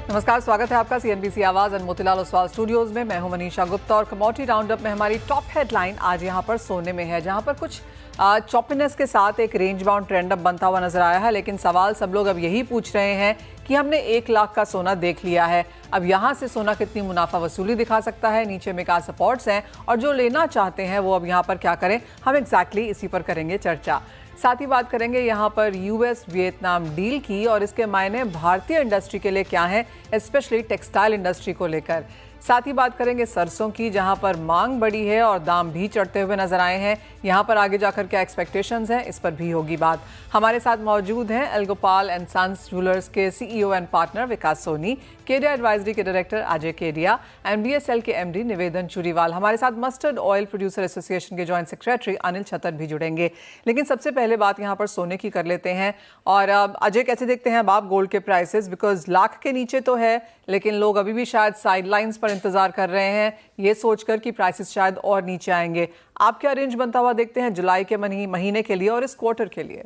नमस्कार, स्वागत है आपका सीएनबीसी आवाज और मोतीलाल ओसवाल स्टूडियोज में। मैं हूं मनीषा गुप्ता और कमोडिटी राउंडअप में हमारी टॉप हेडलाइन आज यहां पर सोने में है, जहां पर कुछ चॉपिनेस के साथ एक रेंज बाउंड ट्रेंड अब बनता हुआ नजर आया है। लेकिन सवाल सब लोग अब यही पूछ रहे हैं कि हमने 1 लाख का सोना देख लिया है, अब यहां से सोना कितनी मुनाफा वसूली दिखा सकता है, नीचे में क्या सपोर्ट्स हैं और जो लेना चाहते हैं वो अब यहां पर क्या करें। हम एग्जैक्टली इसी पर करेंगे चर्चा। साथ ही बात करेंगे यहाँ पर यूएस वियतनाम डील की और इसके मायने भारतीय इंडस्ट्री के लिए क्या है, स्पेशली टेक्सटाइल इंडस्ट्री को लेकर। साथ ही बात करेंगे सरसों की, जहाँ पर मांग बढ़ी है और दाम भी चढ़ते हुए नजर आए हैं। यहाँ पर आगे जाकर क्या एक्सपेक्टेशंस हैं, इस पर भी होगी बात। हमारे साथ मौजूद हैं एल्गोपाल एंड सन्स ज्वेलर्स के CEO and partner Vikas Soni, Kedia advisory के डायरेक्टर अजय केडिया, एमबीएसएल के एमडी निवेदन चूरीवाल। हमारे साथ मस्टर्ड ऑयल प्रोड्यूसर एसोसिएशन के जॉइंट सेक्रेटरी अनिल छतर भी जुड़ेंगे। लेकिन सबसे पहले बात यहाँ पर सोने की कर लेते हैं। और अजय, कैसे देखते हैं अब आप गोल्ड के प्राइसेस? बिकॉज लाख के नीचे तो है, लेकिन लोग अभी भी शायद साइडलाइंस पर इंतजार कर रहे हैं ये सोचकर कि प्राइसेस शायद और नीचे आएंगे। आप क्या रेंज बनता हुआ देखते हैं जुलाई के महीने के लिए और इस क्वार्टर के लिए?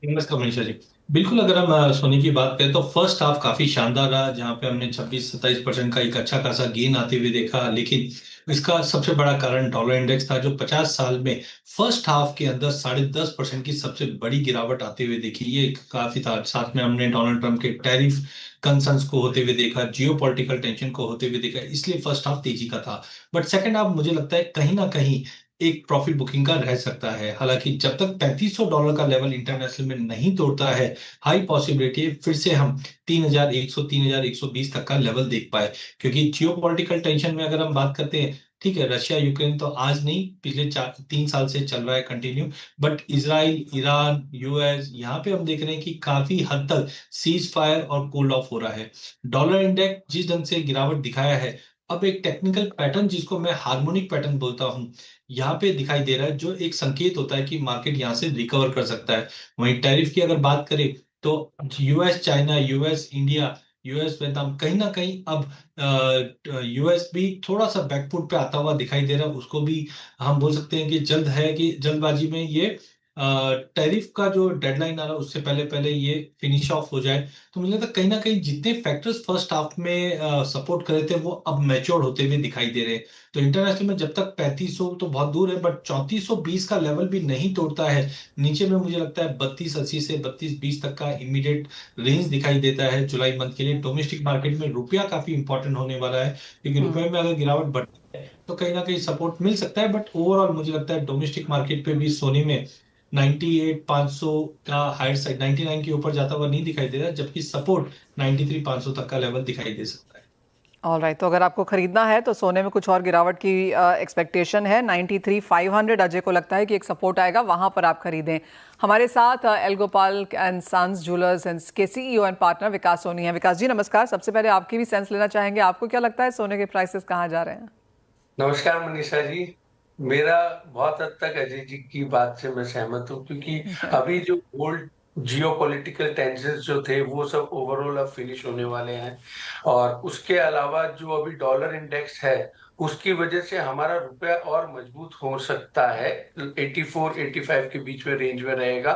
नमस्कार मनीषा जी। बिल्कुल, अगर हम सोने की बात करें तो फर्स्ट हाफ काफी शानदार रहा, जहां पे हमने 26-27% का एक अच्छा खासा गेन आते हुए देखा। लेकिन इसका सबसे बड़ा कारण डॉलर इंडेक्स था, जो 50 साल में फर्स्ट हाफ के अंदर 10.5% की सबसे बड़ी गिरावट आते हुए देखी। ये काफी था। साथ में हमने डोनाल्ड ट्रंप के टैरिफ कंसर्न्स को होते हुए देखा, जियो पॉलिटिकल टेंशन को होते हुए देखा, इसलिए फर्स्ट हाफ तेजी का था। बट सेकंड हाफ मुझे लगता है कहीं ना कहीं एक प्रॉफिट बुकिंग का रह सकता है। हालांकि जब तक $3500 का लेवल इंटरनेशनल में नहीं तोड़ता है, हाई पॉसिबिलिटी है फिर से हम 3100 3120 तक का लेवल देख पाए। क्योंकि जियो पॉलिटिकल टेंशन में अगर हम बात करते हैं, ठीक है, रशिया यूक्रेन तो आज नहीं, पिछले 3 साल से चल रहा है continue. But Israel, Iran, US, यहाँ पे हम देख रहे हैं कि काफी हद तक सीज फायर और कूल ऑफ हो रहा है। डॉलर इंडेक्स जिस ढंग से गिरावट दिखाया है, अब एक टेक्निकल पैटर्न जिसको मैं हार्मोनिक पैटर्न बोलता हूँ, यहाँ पे दिखाई दे रहा है, जो एक संकेत होता है कि मार्केट यहाँ से रिकवर कर सकता है। वहीं टैरिफ की अगर बात करें तो US China, US India, US Vietnam, कहीं ना कहीं अब यूएस भी थोड़ा सा बैकफुट पे आता हुआ दिखाई दे रहा है। उसको भी हम बोल सकते हैं कि जल्द है कि जल्दबाजी में ये टैरिफ का जो डेडलाइन आ रहा है उससे पहले पहले ये फिनिश ऑफ हो जाए। तो मुझे लगता है कहीं ना कहीं जितने फैक्टर्स फर्स्ट हाफ में सपोर्ट कर रहे थे वो अब मैच्योर होते हुए दिखाई दे रहे हैं। तो इंटरनेशनल में जब तक 3500 तो बहुत दूर है, बट 3420 का लेवल भी नहीं तोड़ता है, नीचे में मुझे लगता है 3280 से 3220 तक का इमीडिएट रेंज दिखाई देता है जुलाई मंथ के लिए। डोमेस्टिक मार्केट में रुपया काफी इंपॉर्टेंट होने वाला है, क्योंकि रुपए में अगर गिरावट बढ़ती है तो कहीं ना कहीं सपोर्ट मिल सकता है। बट ओवरऑल मुझे लगता है डोमेस्टिक मार्केट पे भी सोने में 98,500 का हायर साइड 99 के ऊपर जाता हुआ नहीं दिखाई दे रहा, जबकि सपोर्ट 93,500 तक का लेवल दिखाई दे सकता है। ऑलराइट, तो अगर आपको खरीदना है तो सोने में कुछ और गिरावट की एक्सपेक्टेशन है। 93,500 अजय को लगता है कि एक सपोर्ट आएगा, वहां पर आप खरीदें। हमारे साथ एल्गोपाल एंड सन्स ज्वेलर्स के CEO and partner Vikas Soni है। विकास जी नमस्कार। सबसे पहले आपकी भी सेंस लेना चाहेंगे, आपको क्या लगता है सोने के प्राइसेस कहाँ जा रहे हैं? नमस्कार मनीषा जी। मेरा बहुत हद तक अजय जी की बात से मैं सहमत हूँ, क्योंकि अभी जो गोल्ड जियो पॉलिटिकल टेंशन जो थे वो सब ओवरऑल अब फिनिश होने वाले हैं। और उसके अलावा जो अभी डॉलर इंडेक्स है उसकी वजह से हमारा रुपया और मजबूत हो सकता है, 84-85 के बीच में रेंज में रहेगा।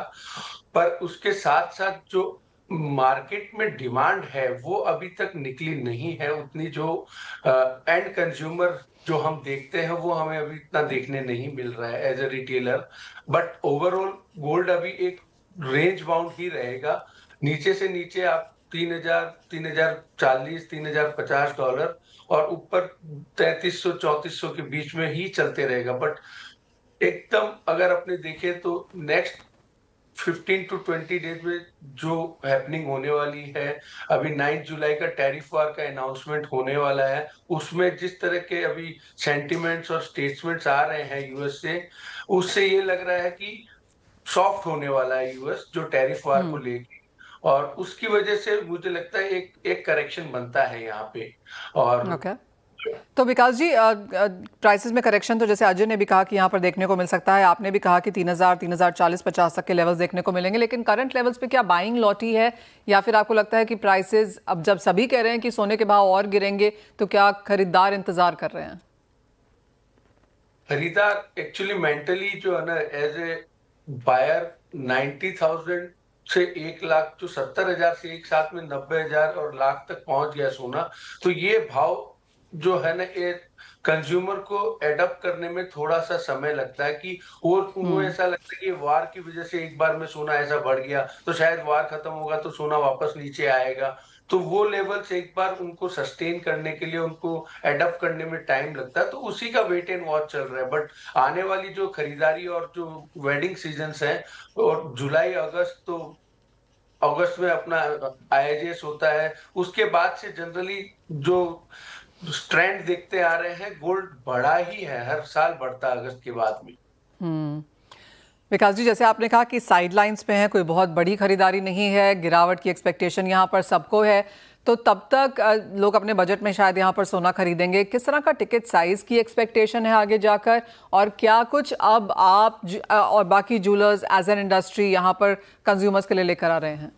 पर उसके साथ साथ जो मार्केट में डिमांड है वो अभी तक निकली नहीं है उतनी, जो एंड कंज्यूमर जो हम देखते हैं वो हमें अभी इतना देखने नहीं मिल रहा है as a retailer. But overall gold अभी एक रेंज बाउंड ही रहेगा। नीचे से नीचे आप 3000, 3040, $3050 और ऊपर 3300-3400 के बीच में ही चलते रहेगा। बट एकदम अगर अपने देखें तो नेक्स्ट 15 टू 20 डेज में जो हैपनिंग होने वाली है, अभी 9 जुलाई का टैरिफ वार का अनाउंसमेंट होने वाला है, उसमें जिस तरह के अभी सेंटिमेंट्स और स्टेटमेंट्स आ रहे हैं यूएस से, उससे ये लग रहा है कि सॉफ्ट होने वाला है यूएस जो टैरिफ वार को लेके। और उसकी वजह से मुझे लगता है एक करेक्शन बनता है यहाँ पे। और ओके, तो विकास जी प्राइसेस में करेक्शन तो जैसे अजय ने भी कहा कि यहाँ पर देखने को मिल सकता है, आपने भी कहा कि 3000, 3040, 50 तक के लेवल्स देखने को मिलेंगे। लेकिन करंट लेवल्स पे क्या बाइंग लौटी है, या फिर आपको लगता है कि प्राइसेस अब जब सभी कह रहे हैं कि सोने के भाव और गिरेंगे तो क्या खरीदार इंतजार कर रहे हैं? खरीदार एक्चुअली मेंटली जो है ना, एज ए बायर 90,000 से 1 लाख, जो 70,000 से एक साथ में 90,000 और लाख तक पहुंच गया सोना, तो ये भाव जो है ना, ये कंज्यूमर को एडप्ट करने में थोड़ा सा समय लगता है कि उनको ऐसा लगता है कि वार की वजह से एक बार में सोना ऐसा बढ़ गया, तो शायद वार खत्म होगा तो सोना वापस नीचे आएगा। तो वो लेवल से एक बार उनको सस्टेन करने के लिए, उनको एडप्ट करने में टाइम लगता है, तो उसी का वेट एंड वॉच चल रहा है। बट आने वाली जो खरीदारी और जो वेडिंग सीजन्स हैं, और जुलाई अगस्त, तो अगस्त में अपना IIGS होता है, उसके बाद से जनरली जो ट्रेंड देखते आ रहे हैं, गोल्ड बढ़ा ही है, हर साल बढ़ता है अगस्त के बाद में। विकास जी, जैसे आपने कहा कि साइडलाइंस पे हैं, कोई बहुत बड़ी खरीदारी नहीं है, गिरावट की एक्सपेक्टेशन यहाँ पर सबको है, तो तब तक लोग अपने बजट में शायद यहाँ पर सोना खरीदेंगे। किस तरह का टिकट साइज की एक्सपेक्टेशन है आगे जाकर, और क्या कुछ अब आप और बाकी जूलर्स एज एन इंडस्ट्री यहाँ पर कंज्यूमर्स के लिए लेकर आ रहे हैं?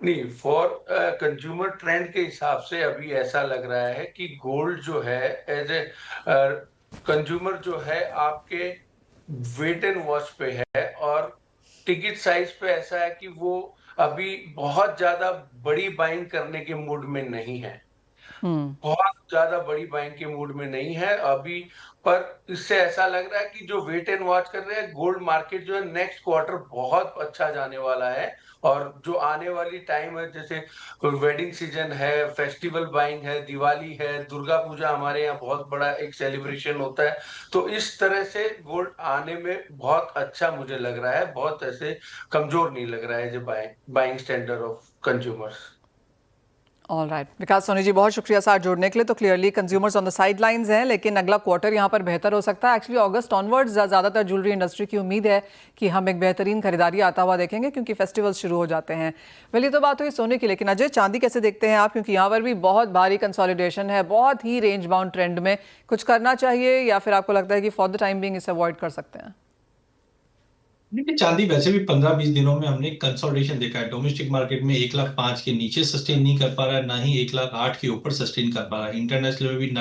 नहीं, फॉर कंज्यूमर ट्रेंड के हिसाब से अभी ऐसा लग रहा है कि गोल्ड जो है, एज ए कंज्यूमर जो है, आपके वेट एंड वॉच पे है, और टिकट साइज पे ऐसा है कि वो अभी बहुत ज्यादा बड़ी बाइंग करने के मूड में नहीं है, बहुत ज्यादा बड़ी बाइंग के मूड में नहीं है अभी। पर इससे ऐसा लग रहा है कि जो वेट एंड वॉच कर रहे हैं, गोल्ड मार्केट जो है नेक्स्ट क्वार्टर बहुत अच्छा जाने वाला है। और जो आने वाली टाइम है, जैसे वेडिंग सीजन है, फेस्टिवल बाइंग है, दिवाली है, दुर्गा पूजा हमारे यहाँ बहुत बड़ा एक सेलिब्रेशन होता है, तो इस तरह से गोल्ड आने में बहुत अच्छा मुझे लग रहा है, बहुत ऐसे कमजोर नहीं लग रहा है जो buying standard of consumers. All right, Vikas Soni ji, बहुत शुक्रिया साथ जुड़ने के लिए। तो clearly consumers on the sidelines हैं, लेकिन अगला क्वार्टर यहाँ पर बेहतर हो सकता है। एक्चुअली अगस्त ऑनवर्ड्स ज़्यादातर ज्वेलरी इंडस्ट्री की उम्मीद है कि हम एक बेहतरीन खरीदारी आता हुआ देखेंगे, क्योंकि फेस्टिवल्स शुरू हो जाते हैं। वेल, ये तो बात हुई सोने की, लेकिन अजय, चांदी कैसे देखते हैं आप? क्योंकि यहाँ पर भी बहुत भारी कंसोलिडेशन है, बहुत ही रेंज बाउंड ट्रेंड में। कुछ करना चाहिए, या फिर आपको लगता है कि फॉर द टाइम बीइंग इसे अवॉइड कर सकते हैं? देखिए, चांदी वैसे भी 15-20 दिनों में हमने कंसोलिडेशन देखा है। डोमेस्टिक मार्केट में 1,05,000 के नीचे सस्टेन नहीं कर पा रहा है, ना ही 1,08,000 के ऊपर सस्टेन कर पा रहा है। इंटरनेशनल में भी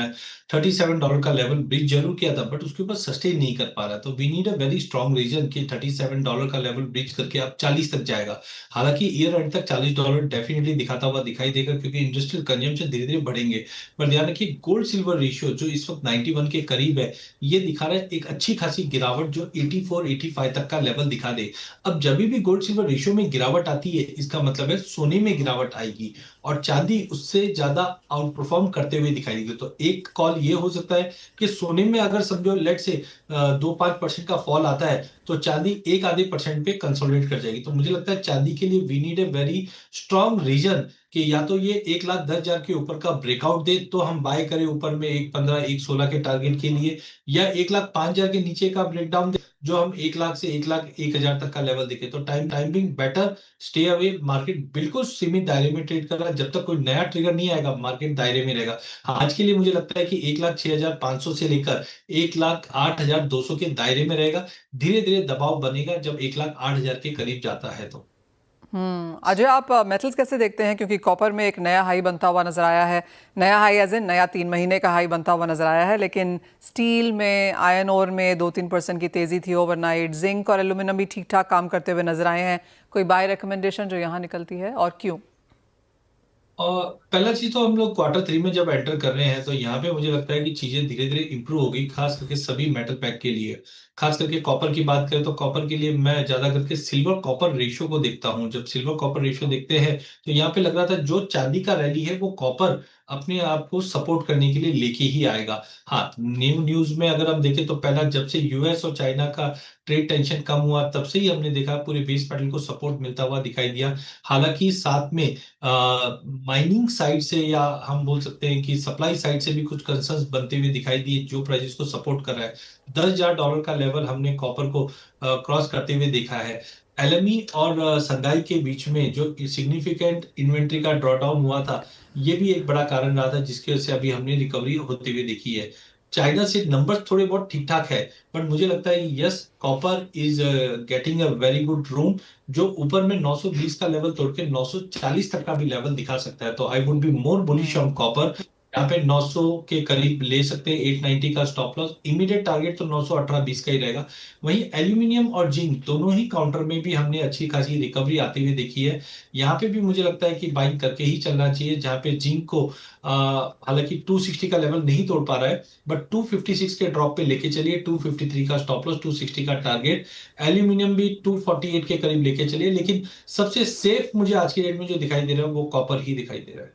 $37 का लेवल ब्रीच जरूर किया था, बट उसके ऊपर सस्टेन नहीं कर पा रहा। तो we need a very strong reason कि $37 का लेवल ब्रीच करके अब 40 तक जाएगा। हालांकि ईयर एंड तक $40 डेफिनेटली दिखाता हुआ दिखाई देगा, क्योंकि इंडस्ट्रियल कंजम्पशन धीरे धीरे बढ़ेंगे। पर ध्यान रखिए, गोल्ड सिल्वर रेशियो जो इस वक्त 91 के करीब है, ये दिखा रहा है एक अच्छी खासी गिरावट, जो 84-85 तक का लेवल दिखा दे। अब जब भी गोल्ड सिल्वर रेशियो में गिरावट आती है, इसका मतलब है सोने में गिरावट आएगी, और चांदी उससे ज्यादा आउट परफॉर्म करते हुए दिखाई देगी। तो एक कॉल ये हो सकता है कि सोने में अगर समझो लेट से 2-5% का फॉल आता है, तो चांदी 1-आधे% पे कंसोलिडेट कर जाएगी। तो मुझे लगता है चांदी के लिए we need a very strong reason कि या तो ये 1,10,000 के ऊपर का ब्रेकआउट दे तो हम बाय करें ऊपर में 1,15-1,16 के टारगेट के लिए, या 1,05,000 के नीचे का ब्रेकडाउन दे जो हम 1,00,000 से 1,01,000 तक का लेवल देखे। तो timing better, stay away. Market बिल्कुल सीमित दायरे में ट्रेड कर रहा है, जब तक कोई नया ट्रिगर नहीं आएगा मार्केट दायरे में रहेगा। आज के लिए मुझे लगता है कि 1,06,500 से लेकर 1,08,200 के दायरे में रहेगा। धीरे धीरे दबाव बनेगा जब 1,08,000 के करीब जाता है। तो अजय, आप मेटल्स कैसे देखते हैं? क्योंकि कॉपर में एक नया हाई बनता हुआ नजर आया है, नया हाई एज इन नया 3 महीने का हाई बनता हुआ नजर आया है, लेकिन स्टील में, आयरन ओर में 2-3% की तेजी थी ओवरनाइट। जिंक और एल्यूमिनियम भी ठीक ठाक काम करते हुए नजर आए हैं। कोई बाय रिकमेंडेशन जो यहाँ निकलती है, और क्यों? और पहला चीज तो हम लोग Q3 में जब एंटर कर रहे हैं, तो यहाँ पे मुझे लगता है कि चीजें धीरे धीरे इंप्रूव होगी, खास करके सभी मेटल पैक के लिए। खास करके कॉपर की बात करें तो कॉपर के लिए मैं ज्यादा करके सिल्वर कॉपर रेशियो को देखता हूँ। जब सिल्वर कॉपर रेशियो देखते हैं, तो यहाँ पे लग रहा था जो चांदी का रैली है वो कॉपर अपने आप को सपोर्ट करने के लिए लेके ही आएगा। हाँ, न्यू न्यूज में अगर हम देखें तो पहला जब से यूएस और चाइना का ट्रेड टेंशन कम हुआ, तब से ही हमने देखा पूरे बेस मेटल को सपोर्ट मिलता हुआ दिखाई दिया। हालांकि साथ में माइनिंग साइड से, या हम बोल सकते हैं कि सप्लाई साइड से भी कुछ कंसर्न्स बनते हुए दिखाई दिए, जो प्राइसेस को सपोर्ट कर रहा है। $10,000 का लेवल हमने कॉपर को क्रॉस करते हुए देखा है। एलएमई और संगाई के बीच में जो सिग्निफिकेंट इन्वेंट्री का ड्रॉडाउन हुआ था, ये भी एक बड़ा कारण रहा था, जिसकी वजह से अभी हमने रिकवरी होते हुए देखी है। चाइना से नंबर थोड़े बहुत ठीक ठाक है, बट मुझे लगता है yes, copper is getting a very good room, जो ऊपर में 920 का लेवल तोड़ के 940 तक का भी लेवल दिखा सकता है। तो I would be more bullish on copper यहाँ पे 900 के करीब ले सकते हैं, 890 का स्टॉप लॉस। इमीडिएट टारगेट तो 918.20 का ही रहेगा। वहीं एल्यूमिनियम और जिंक दोनों ही काउंटर में भी हमने अच्छी खासी रिकवरी आते हुए देखी है। यहाँ पे भी मुझे लगता है कि बाइंग करके ही चलना चाहिए, जहाँ पे जिंक को हालांकि 260 का लेवल नहीं तोड़ पा रहा है, बट 256 के ड्रॉप पे लेके चलिए, 253 का स्टॉप लॉस, 260 का टारगेट। एल्यूमिनियम भी 248 के करीब लेके चलिए, लेकिन सबसे सेफ मुझे आज की डेट में जो दिखाई दे रहा है वो कॉपर ही दिखाई दे रहा है।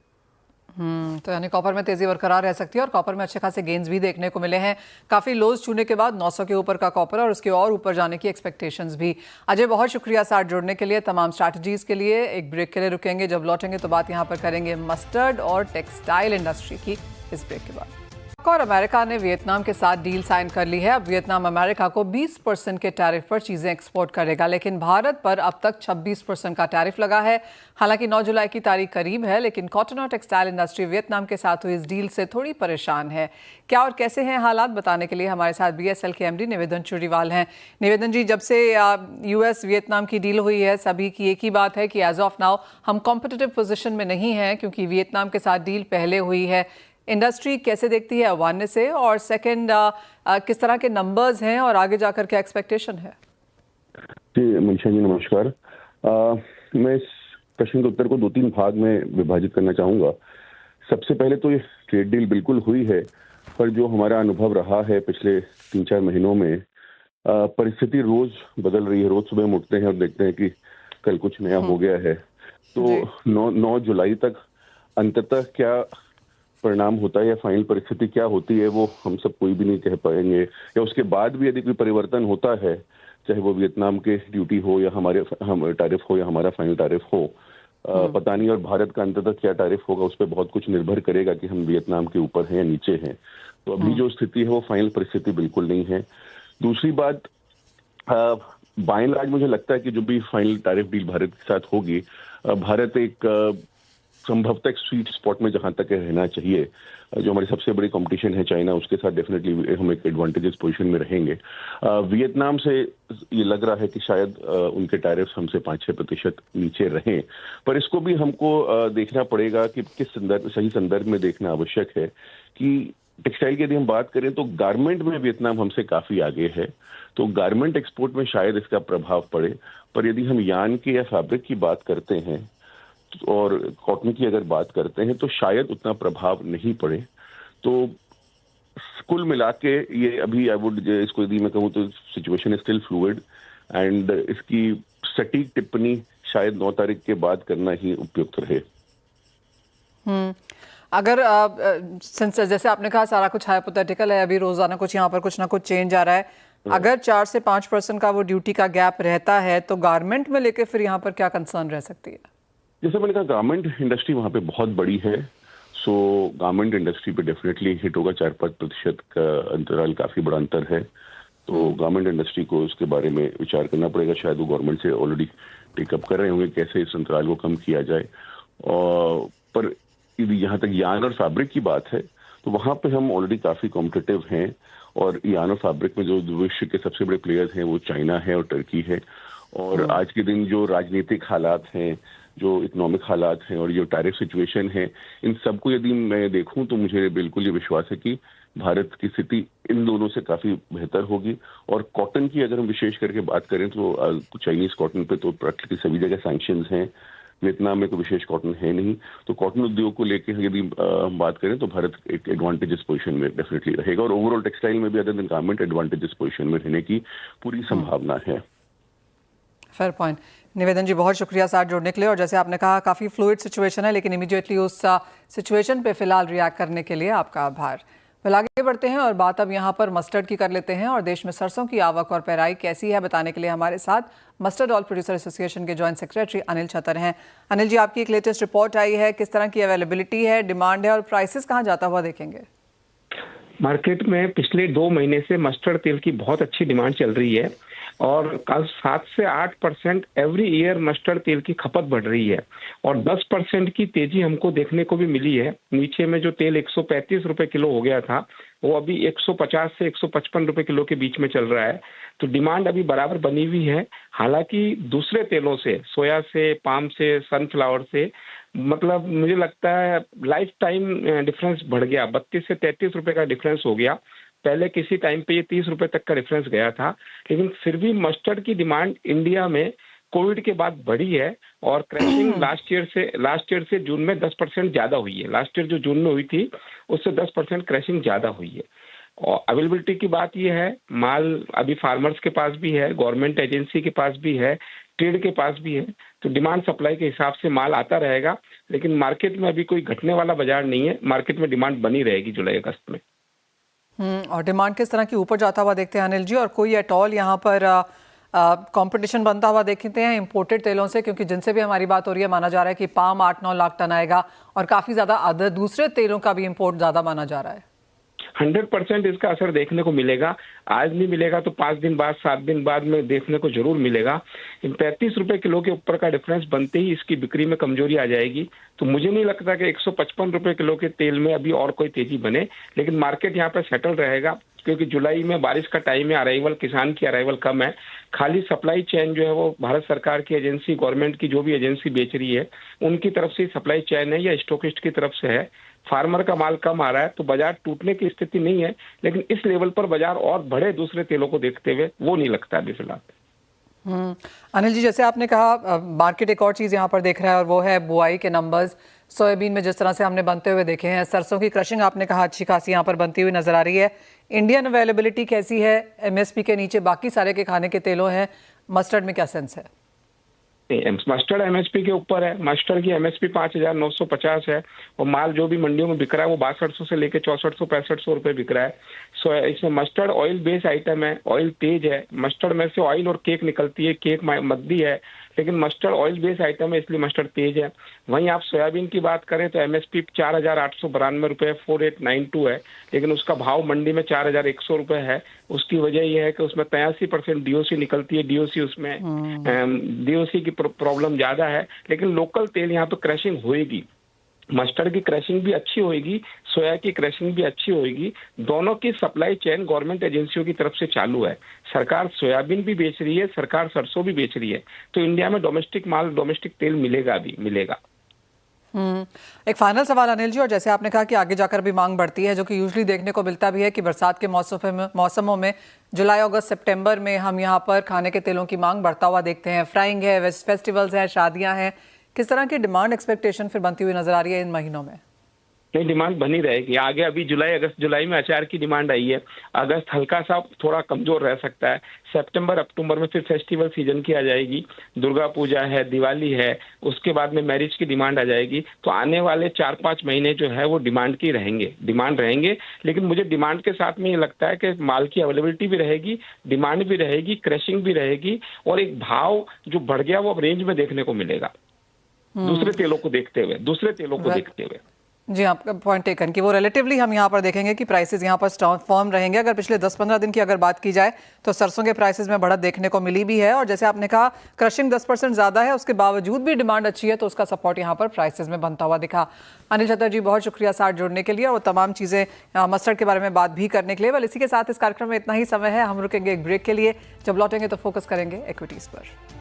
तो यानी कॉपर में तेजी बरकरार रह सकती है, और कॉपर में अच्छे खासे गेन्स भी देखने को मिले हैं। काफी लोज छूने के बाद 900 के ऊपर का कॉपर और उसके और ऊपर जाने की एक्सपेक्टेशंस भी। अजय, बहुत शुक्रिया साथ जुड़ने के लिए, तमाम स्ट्रैटेजीज के लिए। एक ब्रेक के लिए रुकेंगे, जब लौटेंगे तो बात यहाँ पर करेंगे मस्टर्ड और टेक्सटाइल इंडस्ट्री की, इस ब्रेक के बाद। और अमेरिका ने वियतनाम के साथ डील साइन कर ली है। अब वियतनाम अमेरिका को 20% के टैरिफ पर चीजें एक्सपोर्ट करेगा, लेकिन भारत पर अब तक 26% का टैरिफ लगा है। हालांकि 9 जुलाई की तारीख करीब है, लेकिन कॉटन और टेक्सटाइल इंडस्ट्री वियतनाम के साथ हुई इस डील से थोड़ी परेशान है। क्या और कैसे हैं हालात, बताने के लिए हमारे साथ BSL के MD निवेदन चुरीवाल हैं। निवेदन जी, जब से US वियतनाम की डील हुई है, सभी की एक ही बात है कि एज ऑफ नाउ हम कॉम्पिटिटिव पोजिशन में नहीं हैं, क्योंकि वियतनाम के साथ डील पहले हुई है। इंडस्ट्री कैसे देखती है वन से, और सेकंड किस तरह के नंबर्स हैं और आगे जाकर क्या एक्सपेक्टेशन है? जी मनीषा जी, नमस्कार। मैं इस प्रश्न के उत्तर को 2-3 भाग में विभाजित करना चाहूँगा। सबसे पहले तो ये ट्रेड डील बिल्कुल हुई है, पर जो हमारा अनुभव रहा है पिछले 3-4 महीनों में, परिस्थिति रोज बदल रही है। रोज सुबह हम उठते हैं और देखते हैं कि कल कुछ नया हो गया है। तो 9 जुलाई तक अंततः क्या परिणाम होता है या फाइनल परिस्थिति क्या होती है, वो हम सब कोई भी नहीं कह पाएंगे। या उसके बाद भी यदि कोई परिवर्तन होता है, चाहे वो वियतनाम के ड्यूटी हो या हम टैरिफ हो या हमारा फाइनल टैरिफ हो, पता नहीं। और भारत का अंततः क्या टैरिफ होगा, उस पर बहुत कुछ निर्भर करेगा कि हम वियतनाम के ऊपर हैं या नीचे हैं। तो अभी जो स्थिति है वो फाइनल परिस्थिति बिल्कुल नहीं है। दूसरी बात, बाय एंड लार्ज मुझे लगता है कि जो भी फाइनल टैरिफ डील भारत के साथ होगी, भारत एक संभवतः एक स्वीट स्पॉट में जहां तक रहना चाहिए। जो हमारी सबसे बड़ी कंपटीशन है चाइना, उसके साथ डेफिनेटली हम एक एडवांटेजेस पोजीशन में रहेंगे। वियतनाम से ये लग रहा है कि शायद उनके टैरिफ्स हमसे 5-6% नीचे रहें, पर इसको भी हमको देखना पड़ेगा कि किस सही संदर्भ में देखना आवश्यक है। कि टेक्सटाइल की यदि हम बात करें तो गारमेंट में वियतनाम हमसे काफी आगे है, तो गारमेंट एक्सपोर्ट में शायद इसका प्रभाव पड़े। पर यदि हम यान के या फैब्रिक की बात करते हैं और कॉटन की अगर बात करते हैं, तो शायद उतना प्रभाव नहीं पड़े। तो कुल मिला के ये अभी इसको यदि मैं कहूँ तो situation is still fluid, and इसकी सटीक टिप्पणी शायद 9 तारीख के बाद करना ही उपयुक्त रहे। अगर जैसे आपने कहा सारा कुछ हाइपोथेटिकल है, अभी रोजाना कुछ यहाँ पर कुछ ना कुछ चेंज आ रहा है। अगर 4 से 5% का वो ड्यूटी का गैप रहता है, तो गारमेंट में लेके फिर यहाँ पर क्या कंसर्न रह सकती है? जैसे मैंने कहा, गारमेंट इंडस्ट्री वहाँ पे बहुत बड़ी है, सो गारमेंट इंडस्ट्री पे डेफिनेटली हिट होगा। 4-5% का अंतराल काफी बड़ा अंतर है। तो गारमेंट इंडस्ट्री को इसके बारे में विचार करना पड़ेगा। शायद वो गवर्नमेंट से ऑलरेडी टेकअप कर रहे होंगे कैसे इस अंतराल को कम किया जाए। पर यहाँ तक यान और फैब्रिक की बात है, तो वहाँ पे हम ऑलरेडी काफी कॉम्पिटिटिव हैं। और यान और फैब्रिक में जो विश्व के सबसे बड़े प्लेयर्स हैं वो चाइना है और टर्की है। और आज के दिन जो राजनीतिक हालात हैं, जो इकोनॉमिक हालात हैं और जो टैरिफ सिचुएशन है, इन सबको यदि मैं देखूं तो मुझे बिल्कुल ये विश्वास है कि भारत की स्थिति इन दोनों से काफी बेहतर होगी। और कॉटन की अगर हम विशेष करके बात करें तो चाइनीज कॉटन पे तो प्रैक्टिकली सभी जगह सैंक्शंस हैं। वियतनाम में कोई विशेष कॉटन है नहीं। तो कॉटन उद्योग को लेकर यदि हम बात करें तो भारत एक एडवांटेजेस पोजीशन में डेफिनेटली रहेगा। और ओवरऑल टेक्सटाइल में भी other than garment advantages position में रहने की पूरी संभावना है। Fair point. निवेदन जी, बहुत शुक्रिया साथ जुड़ने के लिए। और जैसे आपने कहा, काफ़ी फ्लूइड सिचुएशन है, लेकिन इमीडिएटली उस सिचुएशन पे फिलहाल रिएक्ट करने के लिए आपका आभार। फिर आगे बढ़ते हैं और बात अब यहाँ पर मस्टर्ड की कर लेते हैं। और देश में सरसों की आवक और पैराई कैसी है, बताने के लिए हमारे साथ मस्टर्ड ऑयल प्रोड्यूसर एसोसिएशन के जॉइंट सेक्रेटरी अनिल छतर हैं। अनिल जी, आपकी एक लेटेस्ट रिपोर्ट आई है, किस तरह की अवेलेबिलिटी है, डिमांड है और प्राइसेस कहाँ जाता हुआ देखेंगे? मार्केट में पिछले 2 महीने से मस्टर्ड तेल की बहुत अच्छी डिमांड चल रही है और कल 7 से 8% एवरी ईयर मस्टर्ड तेल की खपत बढ़ रही है और 10% की तेजी हमको देखने को भी मिली है। नीचे में जो तेल 135 रुपए किलो हो गया था, वो अभी 150 से 155 रुपए किलो के बीच में चल रहा है। तो डिमांड अभी बराबर बनी हुई है। हालांकि दूसरे तेलों से, सोया से, पाम से, सनफ्लावर से मतलब मुझे लगता है लाइफ टाइम डिफरेंस बढ़ गया, 32 से 33 रुपए का डिफरेंस हो गया। पहले किसी टाइम पे ये 30 रुपए तक का डिफरेंस गया था, लेकिन फिर भी मस्टर्ड की डिमांड इंडिया में कोविड के बाद बढ़ी है और क्रैशिंग लास्ट ईयर से जून में 10% ज्यादा हुई है। लास्ट ईयर जो जून में हुई थी उससे 10% क्रैशिंग ज्यादा हुई है। और अवेलेबिलिटी की बात यह है, माल अभी फार्मर्स के पास भी है, गवर्नमेंट एजेंसी के पास भी है, ट्रेड के पास भी है, तो डिमांड सप्लाई के हिसाब से माल आता रहेगा। लेकिन मार्केट में अभी कोई घटने वाला बाजार नहीं है, मार्केट में डिमांड बनी रहेगी जुलाई अगस्त में। और डिमांड किस तरह की ऊपर जाता हुआ देखते हैं अनिल जी, और कोई एट ऑल यहाँ पर कंपटीशन बनता हुआ देखते हैं इंपोर्टेड तेलों से, क्योंकि जिनसे भी हमारी बात हो रही है माना जा रहा है कि पाम 8-9 लाख टन आएगा और काफी ज्यादा अदर दूसरे तेलों का भी इंपोर्ट ज्यादा माना जा रहा है। 100% इसका असर देखने को मिलेगा। आज नहीं मिलेगा तो 5 दिन बाद 7 दिन बाद में देखने को जरूर मिलेगा। 35 रुपए किलो के ऊपर का डिफरेंस बनते ही इसकी बिक्री में कमजोरी आ जाएगी। तो मुझे नहीं लगता कि 155 रुपए किलो के तेल में अभी और कोई तेजी बने, लेकिन मार्केट यहाँ पे सेटल रहेगा क्योंकि जुलाई में बारिश का टाइम है, अराइवल किसान की अराइवल कम है। खाली सप्लाई चेन जो है वो भारत सरकार की एजेंसी, गवर्नमेंट की जो भी एजेंसी बेच रही है उनकी तरफ से सप्लाई चेन है या स्टॉकिस्ट की तरफ से है। फार्मर का माल कम आ रहा है तो बाजार टूटने की स्थिति नहीं है, लेकिन इस लेवल पर बाजार और बढ़े दूसरे तेलों को देखते हुए वो नहीं लगता अभी फिलहाल। अनिल जी, जैसे आपने कहा मार्केट एक और चीज़ यहाँ पर देख रहा है और वो है बुआई के नंबर्स। सोयाबीन में जिस तरह से हमने बनते हुए देखे हैं, सरसों की क्रशिंग आपने कहा अच्छी खासी यहाँ पर बनती हुई नजर आ रही है। इंडियन अवेलेबिलिटी कैसी है? एमएसपी के नीचे बाकी सारे के खाने के तेलों हैं, मस्टर्ड में क्या सेंस है? मस्टर्ड एमएसपी के ऊपर है। मस्टर्ड की एमएसपी 5,950 है और माल जो भी मंडियों में बिक रहा है वो 6200 से लेके 6400-6500 रुपए बिक रहा है। सो इसमें मस्टर्ड ऑयल बेस आइटम है, ऑयल तेज है। मस्टर्ड में से ऑयल और केक निकलती है, केक मद्दी है, लेकिन मस्टर्ड ऑयल बेस आइटम है इसलिए मस्टर्ड तेज है। वहीं आप सोयाबीन की बात करें तो एमएसपी 4,892 रुपए 4892 है, लेकिन उसका भाव मंडी में 4,100 रुपए है। उसकी वजह यह है कि उसमें 83% डीओसी निकलती है। डीओसी उसमें डीओसी की प्रॉब्लम ज्यादा है, लेकिन लोकल तेल यहाँ पे क्रशिंग होएगी। मस्टर्ड की क्रशिंग भी अच्छी होएगी, सोया की क्रशिंग भी अच्छी होएगी। दोनों की सप्लाई चेन गवर्नमेंट एजेंसियों की तरफ से चालू है। सरकार सोयाबीन भी बेच रही है, सरकार सरसों भी बेच रही है, तो इंडिया में डोमेस्टिक माल, डोमेस्टिक तेल मिलेगा भी मिलेगा। एक फाइनल सवाल अनिल जी, और जैसे आपने कहा कि आगे जाकर भी मांग बढ़ती है, जो कि यूजुअली देखने को मिलता भी है कि बरसात के मौसमों में जुलाई अगस्त सितंबर में हम यहाँ पर खाने के तेलों की मांग बढ़ता हुआ देखते हैं। फ्राइंग है, फेस्टिवल्स हैं, शादियां हैं, किस तरह की डिमांड एक्सपेक्टेशन फिर बनती हुई नजर आ रही है इन महीनों में? नहीं, डिमांड बनी रहेगी आगे। अभी जुलाई में अचार की डिमांड आई है। अगस्त हल्का सा थोड़ा कमजोर रह सकता है। सितंबर अक्टूबर में फिर फेस्टिवल सीजन की आ जाएगी, दुर्गा पूजा है, दिवाली है, उसके बाद में मैरिज की डिमांड आ जाएगी। तो आने वाले 4-5 महीने जो है वो डिमांड रहेंगे। लेकिन मुझे डिमांड के साथ में ये लगता है कि माल की अवेलेबिलिटी भी रहेगी, डिमांड भी रहेगी, क्रशिंग भी रहेगी और एक भाव जो बढ़ गया वो अब रेंज में देखने को मिलेगा दूसरे तेलों को देखते हुए। जी, आपका पॉइंट टेकन कि वो रिलेटिवली हम यहाँ पर देखेंगे कि प्राइसेस यहाँ पर फर्म रहेंगे। अगर पिछले 10-15 दिन की अगर बात की जाए तो सरसों के प्राइसेस में बढ़त देखने को मिली भी है, और जैसे आपने कहा क्रशिंग 10% ज़्यादा है, उसके बावजूद भी डिमांड अच्छी है, तो उसका सपोर्ट यहाँ पर प्राइसेस में बनता हुआ दिखा। अनिल छत्तर जी, बहुत शुक्रिया साथ जुड़ने के लिए और तमाम चीज़ें मस्टर्ड के बारे में बात भी करने के लिए। बल इसी के साथ इस कार्यक्रम में इतना ही समय है, हम रुकेंगे एक ब्रेक के लिए। जब लौटेंगे तो फोकस करेंगे इक्विटीज़ पर।